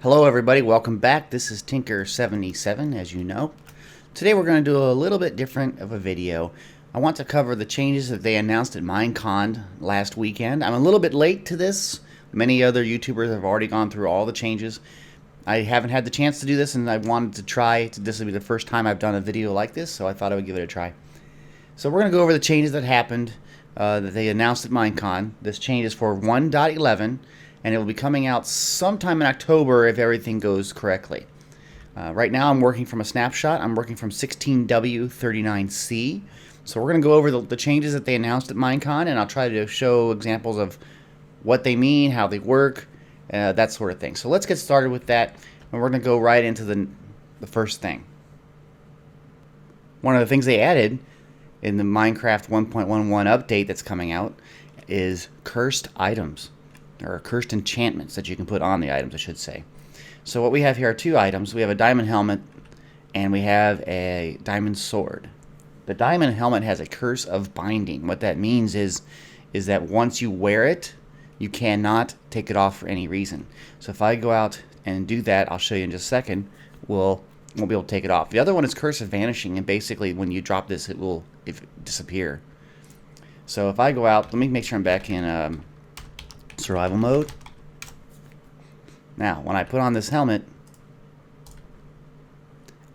Hello everybody, welcome back. This is Tinker77, as you know. Today we're going to do a little bit different of a video. I want to cover the changes that they announced at Minecon last weekend. I'm a little bit late to this. Many other YouTubers have already gone through all the changes. I haven't had the chance to do this, and I wanted to try. This will be the first time I've done a video like this, so I thought I would give it a try. So we're going to go over the changes that happened that they announced at Minecon. This change is for 1.11. and it will be coming out sometime in October if everything goes correctly. Right now I'm working from a snapshot. I'm working from 16W39C. So we're going to go over the changes that they announced at Minecon, and I'll try to show examples of what they mean, how they work, that sort of thing. So let's get started with that, and we're going to go right into the first thing. One of the things they added in the Minecraft 1.11 update that's coming out is cursed items. Or cursed enchantments that you can put on the items, I should say. So what we have here are two items. We have a diamond helmet and we have a diamond sword. The diamond helmet has a curse of binding. What that means is that once you wear it, you cannot take it off for any reason. So if I go out and do that, I'll show you in just a second, we'll be able to take it off. The other one is curse of vanishing, and basically when you drop this, it will disappear. So if I go out, let me make sure I'm back in survival mode. Now when I put on this helmet,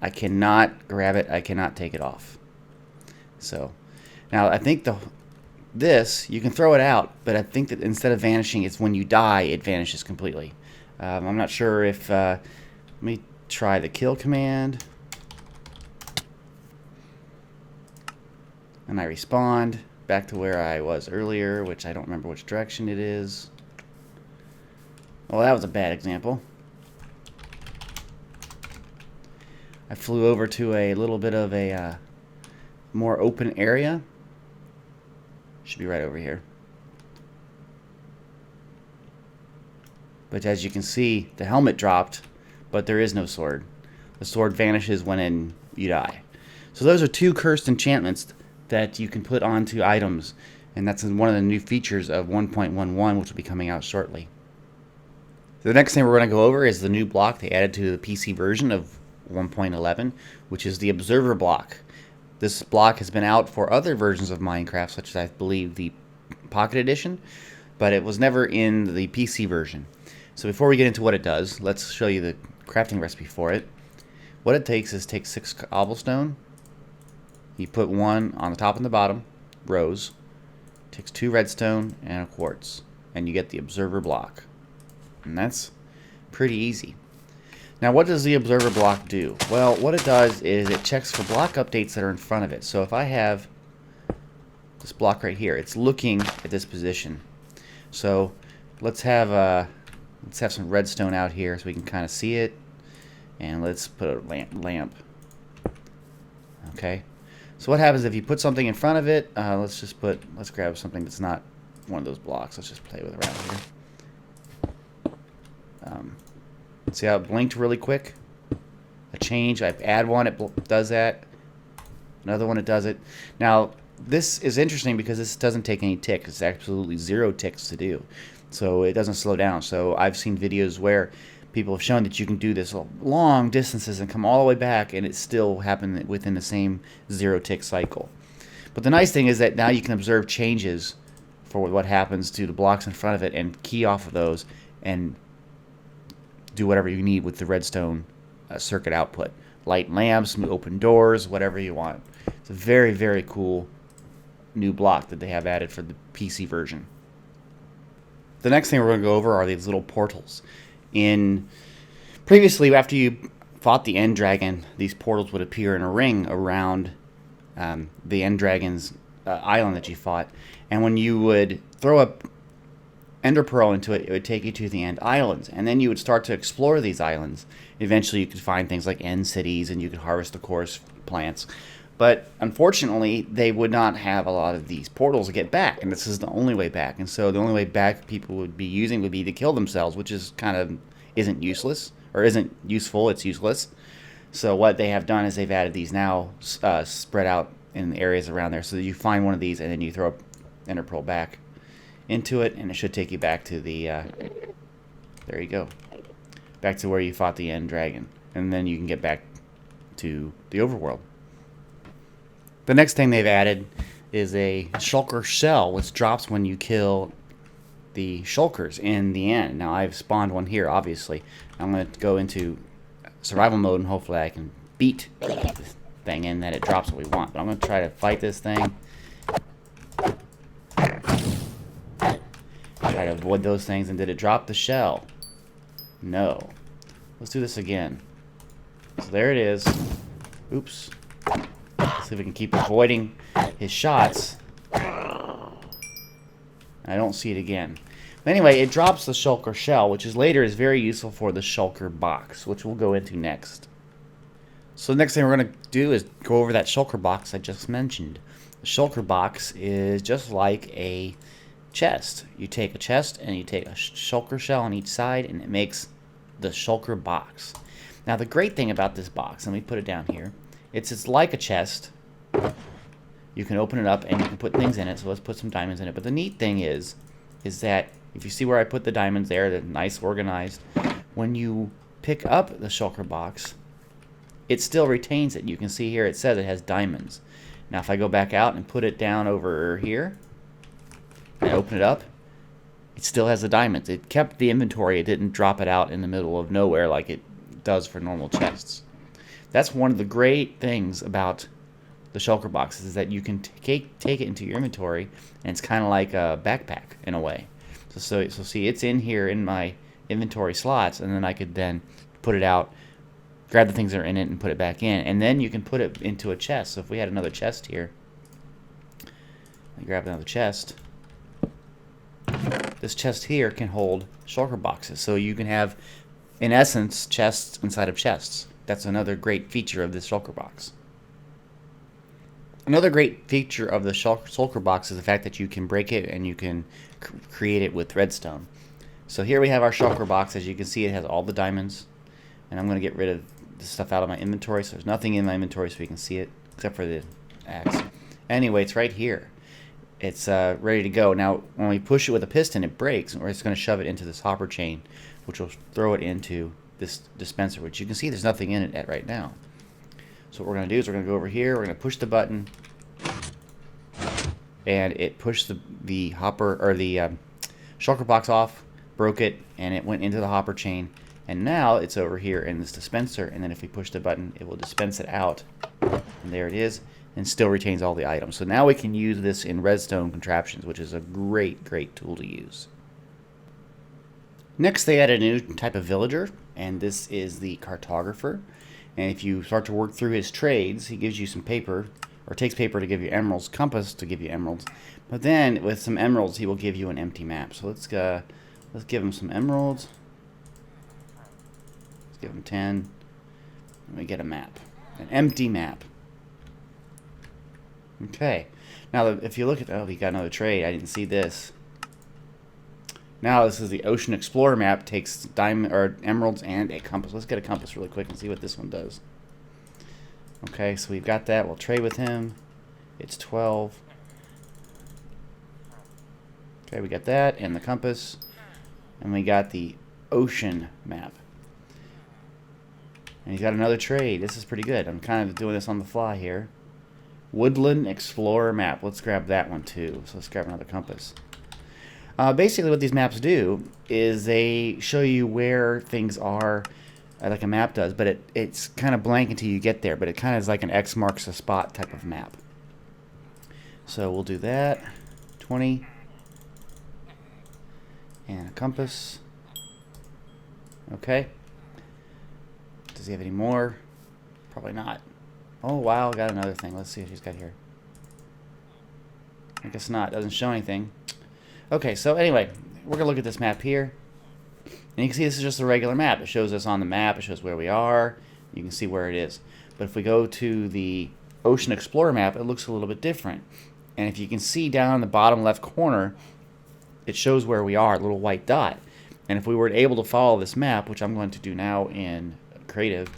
I cannot grab it, I cannot take it off. So now I think this you can throw it out, but I think that instead of vanishing, it's when you die it vanishes completely. I'm not sure if let me try the kill command, and I respawn back to where I was earlier, which I don't remember which direction it is. Well, that was a bad example. I flew over to a little bit of a more open area. Should be right over here. But as you can see, the helmet dropped, but there is no sword. The sword vanishes when you die. So those are two cursed enchantments that you can put onto items, and that's one of the new features of 1.11, which will be coming out shortly. The next thing we're going to go over is the new block they added to the PC version of 1.11, which is the observer block. This block has been out for other versions of Minecraft, such as I believe the Pocket Edition, but it was never in the PC version. So before we get into what it does, let's show you the crafting recipe for it. What it takes is take 6 cobblestone, you put 1 on the top and the bottom rows, it takes 2 redstone and a quartz, and you get the observer block. And that's pretty easy. Now what does the observer block do? Well, what it does is it checks for block updates that are in front of it. So if I have this block right here, it's looking at this position. So let's have some redstone out here so we can kind of see it, and let's put a lamp. Okay. So what happens if you put something in front of it? Let's grab something that's not one of those blocks. Let's just play with around here. See how it blinked really quick? A change, I add one, it does that. Another one, it does it. Now, this is interesting because this doesn't take any ticks. It's absolutely 0 ticks to do. So it doesn't slow down. So I've seen videos where people have shown that you can do this long distances and come all the way back, and it still happened within the same 0 tick cycle. But the nice thing is that now you can observe changes for what happens to the blocks in front of it and key off of those and do whatever you need with the redstone circuit output. Light lamps, open doors, whatever you want. It's a very, very cool new block that they have added for the PC version. The next thing we're going to go over are these little portals. Previously, after you fought the end dragon, these portals would appear in a ring around the end dragon's island that you fought. And when you would throw a ender pearl into it, it would take you to the end islands, and then you would start to explore these islands. Eventually you could find things like end cities, and you could harvest the course plants, but unfortunately they would not have a lot of these portals to get back, and this is the only way back. And so the only way back people would be using would be to kill themselves, which is kind of isn't useless, or isn't useful, it's useless. So what they have done is they've added these now spread out in the areas around there, so that you find one of these and then you throw ender pearl back into it, and it should take you back to the there you go. back to where you fought the end dragon. And then you can get back to the overworld. The next thing they've added is a shulker shell, which drops when you kill the shulkers in the end. Now I've spawned one here, obviously. I'm going to go into survival mode and hopefully I can beat this thing and that it drops what we want. But I'm going to try to fight this thing. Try to avoid those things. And did it drop the shell? No. Let's do this again. So there it is. Oops. Let's see if we can keep avoiding his shots. I don't see it again. But anyway, it drops the shulker shell, which is later is very useful for the shulker box, which we'll go into next. So the next thing we're going to do is go over that shulker box I just mentioned. The shulker box is just like a chest. You take a chest and you take a shulker shell on each side and it makes the shulker box. Now the great thing about this box, let me put it down here, it's like a chest. You can open it up and you can put things in it, so let's put some diamonds in it. But the neat thing is that if you see where I put the diamonds there, they're nice organized. When you pick up the shulker box, it still retains it. You can see here it says it has diamonds. Now if I go back out and put it down over here and open it up, it still has the diamonds. It kept the inventory. It didn't drop it out in the middle of nowhere like it does for normal chests. That's one of the great things about the shulker boxes, is that you can take it into your inventory and it's kind of like a backpack in a way. So see, it's in here in my inventory slots, and then I could then put it out, grab the things that are in it and put it back in, and then you can put it into a chest. So if we had another chest here, let me grab another chest. This chest here can hold shulker boxes, so you can have, in essence, chests inside of chests. That's another great feature of this shulker box. Another great feature of the shulker box is the fact that you can break it and you can create it with redstone. So here we have our shulker box. As you can see, it has all the diamonds, and I'm going to get rid of the stuff out of my inventory, so there's nothing in my inventory so we can see it except for the axe. Anyway, it's right here. It's ready to go. Now when we push it with a piston, it breaks, and we're just going to shove it into this hopper chain, which will throw it into this dispenser, which you can see there's nothing in it right now. So what we're going to do is we're going to go over here, we're going to push the button, and it pushed the hopper, or the shulker box off, broke it, and it went into the hopper chain, and now it's over here in this dispenser, and then if we push the button, it will dispense it out, and there it is, and still retains all the items. So now we can use this in redstone contraptions, which is a great tool to use. Next, they added a new type of villager, and this is the Cartographer. And if you start to work through his trades, he gives you some paper, or takes paper to give you emeralds, compass to give you emeralds. But then with some emeralds, he will give you an empty map. So let's give him some emeralds. Let's give him 10. And we get a map, an empty map. Okay. Now if you look at, oh, we got another trade. I didn't see this. Now this is the Ocean Explorer map. Takes diamond or emeralds and a compass. Let's get a compass really quick and see what this one does. Okay, so we've got that. We'll trade with him. It's 12. Okay, we got that and the compass, and we got the ocean map. And he's got another trade. This is pretty good. I'm kind of doing this on the fly here. Woodland Explorer map. Let's grab that one too. So let's grab another compass. Basically what these maps do is they show you where things are, like a map does, but it's kind of blank until you get there, but it kind of is like an X marks a spot type of map. So we'll do that. 20. And a compass. Okay. Does he have any more? Probably not. Oh wow, got another thing. Let's see what he's got here. I guess not. Doesn't show anything. Okay, so anyway, we're going to look at this map here. And you can see this is just a regular map. It shows us on the map. It shows where we are. You can see where it is. But if we go to the Ocean Explorer map, it looks a little bit different. And if you can see down in the bottom left corner, it shows where we are, a little white dot. And if we were able to follow this map, which I'm going to do now in Creative,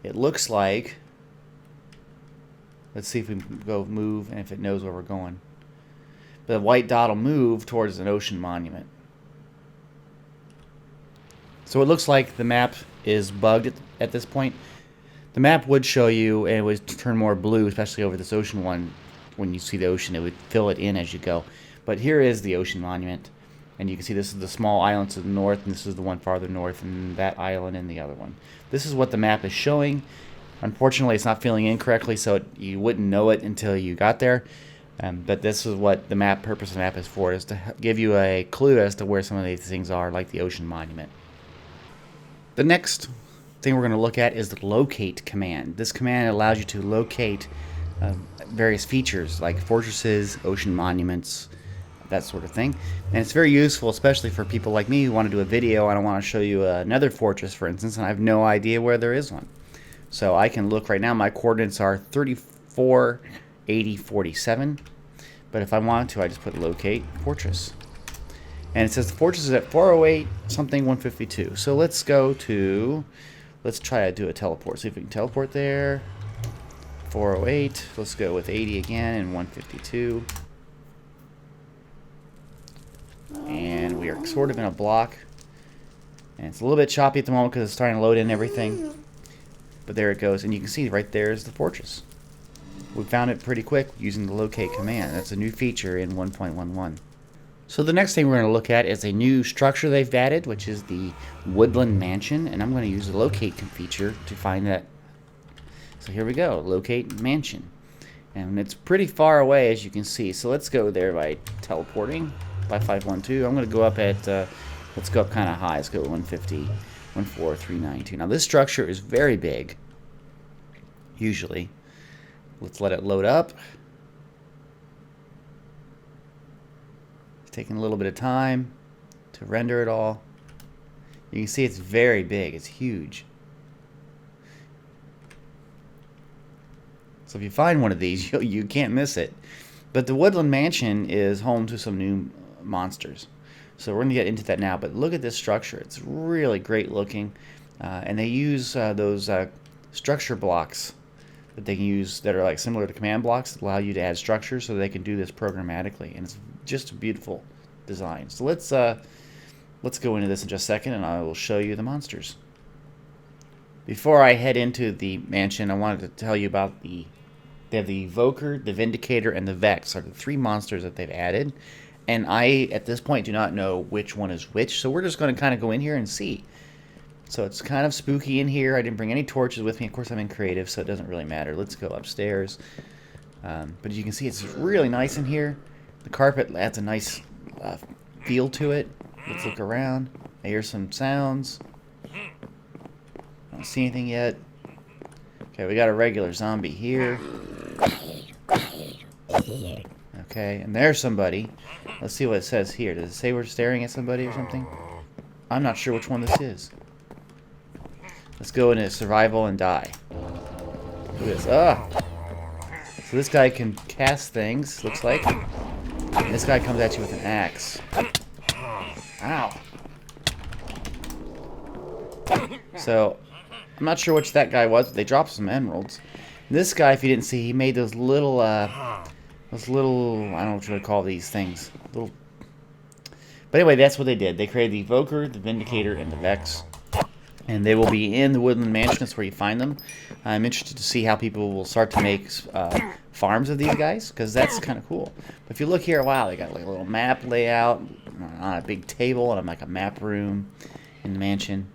it looks like, let's see if we go move and if it knows where we're going. The white dot will move towards an ocean monument. So it looks like the map is bugged at this point. The map would show you, and it would turn more blue, especially over this ocean one. When you see the ocean, it would fill it in as you go. But here is the ocean monument. And you can see this is the small island to the north, and this is the one farther north, and that island and the other one. This is what the map is showing. Unfortunately, it's not filling in correctly, so you wouldn't know it until you got there. But this is what the purpose of the map is for, is to give you a clue as to where some of these things are, like the ocean monument. The next thing we're going to look at is the locate command. This command allows you to locate various features like fortresses, ocean monuments, that sort of thing. And it's very useful, especially for people like me who want to do a video and I want to show you another fortress, for instance, and I have no idea where there is one. So I can look right now. My coordinates are 34, 80, 47. But if I want to, I just put locate fortress. And it says the fortress is at 408 something 152. So let's go to, let's try to do a teleport. See if we can teleport there. 408. Let's go with 80 again and 152. And we are sort of in a block. And it's a little bit choppy at the moment because it's starting to load in everything. But there it goes. And you can see right there is the fortress. We found it pretty quick using the locate command. That's a new feature in 1.11. So the next thing we're going to look at is a new structure they've added, which is the Woodland Mansion. And I'm going to use the locate feature to find that. So here we go, locate mansion. And it's pretty far away, as you can see. So let's go there by teleporting by 512. I'm going to go up at, let's go up kind of high. Let's go 150, 14392. Now this structure is very big, usually. Let's let it load up. It's taking a little bit of time to render it all. You can see it's very big. It's huge. So if you find one of these, you can't miss it. But the Woodland Mansion is home to some new monsters. So we're going to get into that now. But look at this structure. It's really great looking. And they use those structure blocks that they can use that are like similar to command blocks that allow you to add structures so they can do this programmatically. And it's just a beautiful design. So let's go into this in just a second and I will show you the monsters. Before I head into the mansion, I wanted to tell you about they have the Evoker, the Vindicator, and the Vex are the three monsters that they've added. And I, at this point, do not know which one is which. So we're just going to kind of go in here and see. So it's kind of spooky in here. I didn't bring any torches with me. Of course, I'm in creative, so it doesn't really matter. Let's go upstairs. But you can see it's really nice in here. The carpet adds a nice feel to it. Let's look around. I hear some sounds. Don't see anything yet. Okay, we got a regular zombie here. Okay, and there's somebody. Let's see what it says here. Does it say we're staring at somebody or something? I'm not sure which one this is. Let's go into survival and die. Look at this. Ah! So this guy can cast things, looks like. And this guy comes at you with an axe. Ow. So, I'm not sure which that guy was, but they dropped some emeralds. This guy, if you didn't see, he made those little, I don't know what you would call these things. But anyway, that's what they did. They created the Evoker, the Vindicator, and the Vex. And they will be in the Woodland Mansion. That's where you find them. I'm interested to see how people will start to make farms of these guys, because that's kind of cool. But if you look here, wow, they got like a little map layout on a big table, and like a map room in the mansion.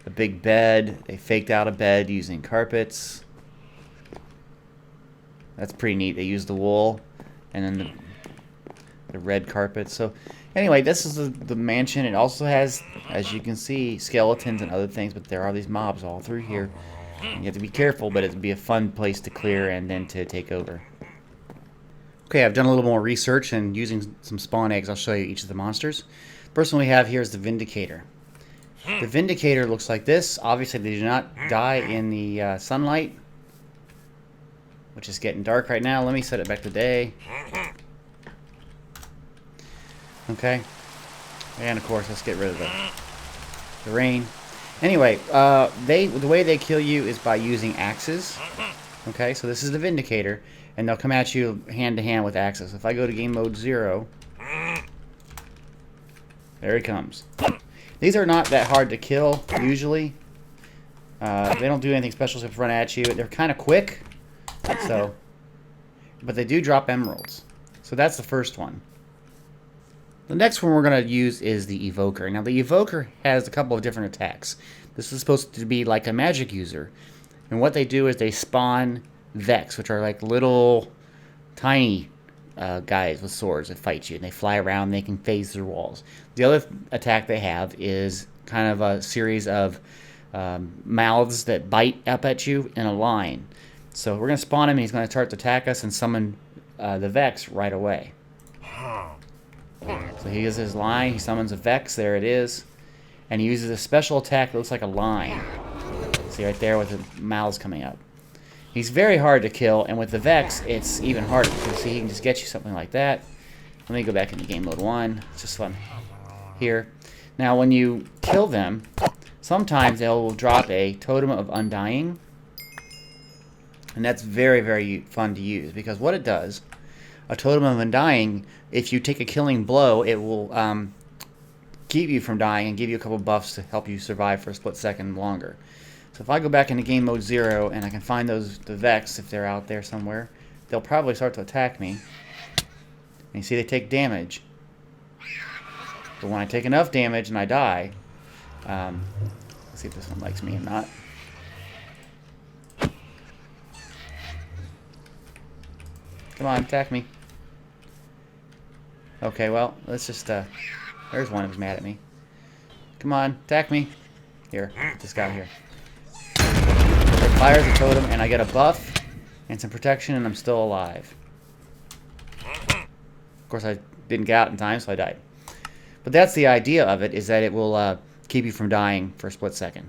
A big bed. They faked out a bed using carpets. That's pretty neat. They used the wool and then the red carpet. So anyway, this is the mansion. It also has, as you can see, skeletons and other things, but there are these mobs all through here. And you have to be careful, but it'd be a fun place to clear and then to take over. Okay, I've done a little more research, and using some spawn eggs, I'll show you each of the monsters. The first one we have here is the Vindicator. The Vindicator looks like this. Obviously, they do not die in the sunlight, which is getting dark right now. Let me set it back to day. Okay. And, of course, let's get rid of the rain. Anyway, the way they kill you is by using axes. Okay, so this is the Vindicator, and they'll come at you hand-to-hand with axes. If I go to game mode 0, There he comes. These are not that hard to kill, usually. They don't do anything special except run at you. They're kind of quick, so, but they do drop emeralds. So that's the first one. The next one we're going to use is the Evoker. Now the Evoker has a couple of different attacks. This is supposed to be like a magic user. And what they do is they spawn Vex, which are like little tiny guys with swords that fight you. And they fly around and they can phase through walls. The other attack they have is kind of a series of mouths that bite up at you in a line. So we're going to spawn him and he's going to start to attack us and summon the Vex right away. So he uses his line, he summons a Vex, there it is. And he uses a special attack that looks like a line. See right there with the mouths coming up. He's very hard to kill, and with the Vex, it's even harder. So see, he can just get you something like that. Let me go back into game mode 1. It's just fun. Here. Now when you kill them, sometimes they'll drop a Totem of Undying. And that's very, very fun to use, because what it does, a Totem of Undying, if you take a killing blow, it will keep you from dying and give you a couple buffs to help you survive for a split second longer. So if I go back into game mode 0 and I can find the Vex, if they're out there somewhere, they'll probably start to attack me. And you see they take damage. But when I take enough damage and I die, let's see if this one likes me or not. Come on, attack me. Okay, well, let's just, there's one who's mad at me. Come on, attack me. Here, get this guy here. It fires a totem, and I get a buff and some protection, and I'm still alive. Of course, I didn't get out in time, so I died. But that's the idea of it, is that it will keep you from dying for a split second.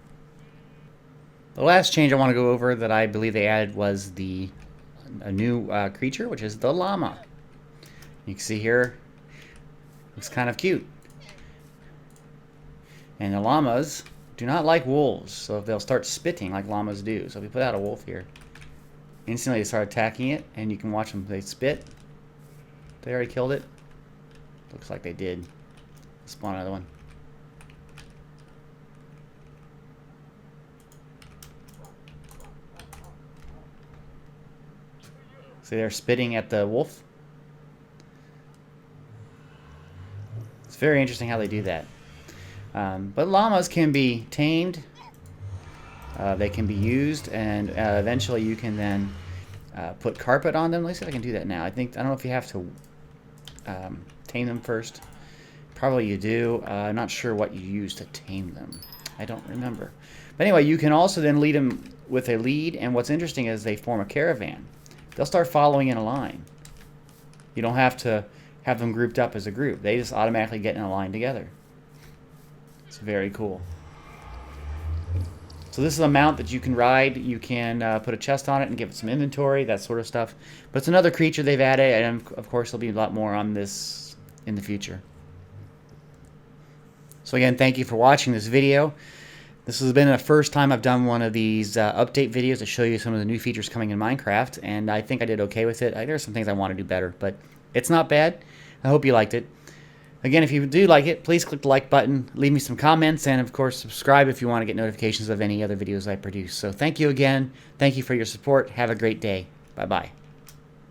The last change I want to go over that I believe they added was a new creature, which is the Llama. You can see here, looks kind of cute. And the llamas do not like wolves, so they'll start spitting like llamas do. So if you put out a wolf here, instantly they start attacking it, and you can watch them, they spit. They already killed it. Looks like they did. Spawn another one. See, they're spitting at the wolf. It's very interesting how they do that. But llamas can be tamed. They can be used, and eventually you can then put carpet on them. Let me see if I can do that now. I don't know if you have to tame them first. Probably you do. I'm not sure what you use to tame them. I don't remember. But anyway, you can also then lead them with a lead, and what's interesting is they form a caravan. They'll start following in a line. You don't have to have them grouped up as a group. They just automatically get in a line together. It's very cool. So this is a mount that you can ride. You can put a chest on it and give it some inventory, that sort of stuff. But it's another creature they've added, and of course there'll be a lot more on this in the future. So again, thank you for watching this video. This has been the first time I've done one of these update videos to show you some of the new features coming in Minecraft, and I think I did okay with it. There are some things I want to do better, but it's not bad. I hope you liked it. Again, if you do like it, please click the like button, leave me some comments, and of course subscribe if you want to get notifications of any other videos I produce. So thank you again. Thank you for your support. Have a great day. Bye-bye.